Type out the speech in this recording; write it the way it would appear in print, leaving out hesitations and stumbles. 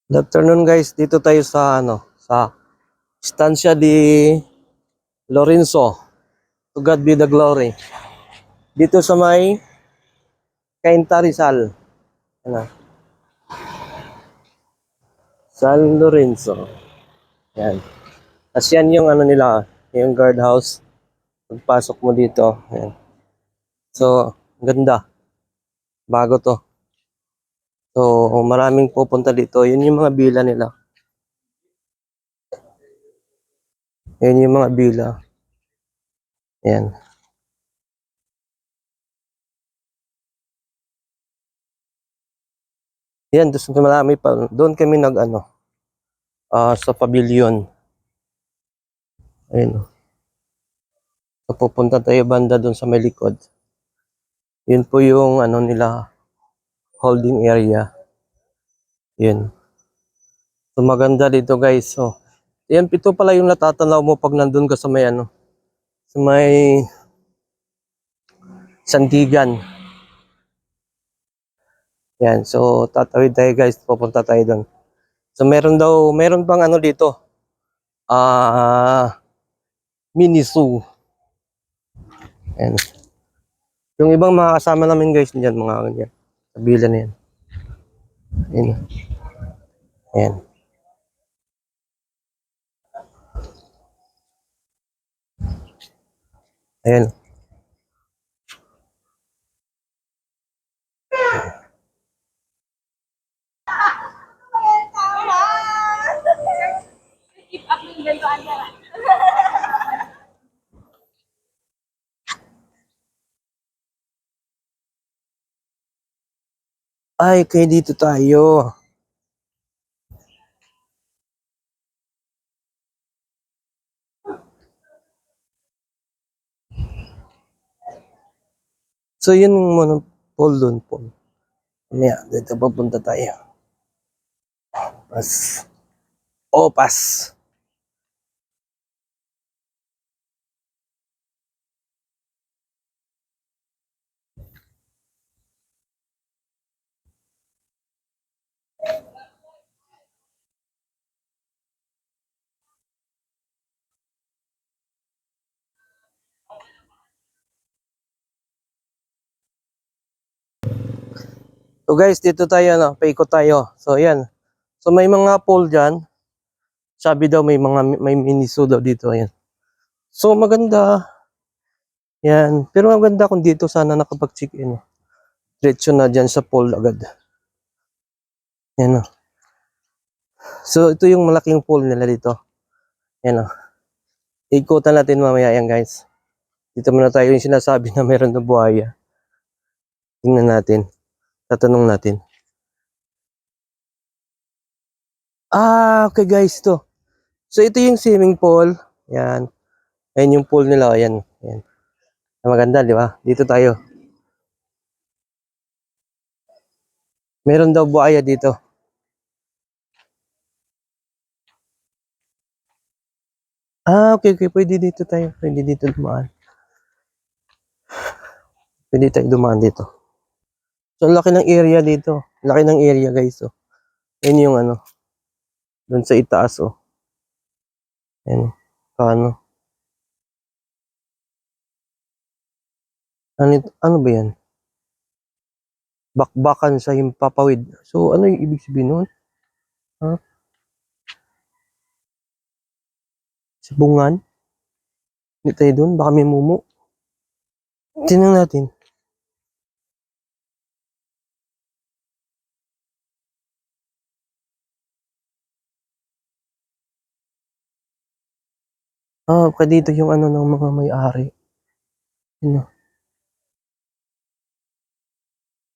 Good afternoon guys, dito tayo sa sa Estancia di Lorenzo. To God be the glory. Dito sa may Cainta Rizal. Ano? San Lorenzo. Yan. Tapos yan yung nila, yung guardhouse. Pagpasok mo dito. Yan. So, ganda. Bago to. So, maraming pupunta dito. Yun yung mga villa nila. Yun yung mga villa. Yan. Yan, doon marami pa. Doon kami sa pavilion. Ayun. So, pupunta tayo banda doon sa may likod. Yun po yung nila, holding area. Yun. So, maganda dito guys. So, yan, ito pala yung natatanaw mo pag nandun ka sa may sa may Sandigan. Yan. So, tatawid tayo guys. Pupunta tayo doon. So, meron pang dito. Mini zoo. Yan. Yung ibang mga kasama namin guys, diyan mga ganyan. Kabila na yan. Yan. Yan. Ayan. Ay, kaya dito tayo. So, yun yung monopol doon po. Mamaya, dito papunta tayo. Pas. O, pas. So guys, dito tayo paikot tayo. So ayan. So may mga pool diyan. Sabi daw may miniso daw dito ayan. So maganda. Yan. Pero maganda kung dito sana nakapag-check-in. Diretso na diyan sa pool agad. Yan oh. So ito yung malaking pool nila dito. Yan oh. Ikutan natin mamaya yan guys. Dito muna tayo yung sinasabi na meron na buhaya. Tingnan natin. Tatanong natin. Okay guys to. So ito yung swimming pool. Yan. Ayan yung pool nila. Ayan. Ayan. Maganda, di ba? Dito tayo. Meron daw buhaya dito. Okay, okay. Pwede dito tayo. Pwede dito dumaan. Pwede tayo dumaan dito. So, ang laki ng area dito. Laki ng area, guys. Oh. Yan yung doon sa itaas, oh. Yan. Ano ba yan? Bakbakan sa himpapawid. So, ano yung ibig sabihin nun? Ha? Sabungan? Hindi tayo doon. Baka may mumu. Tingnan natin. Dito yung ng mga may-ari. Yun, oh.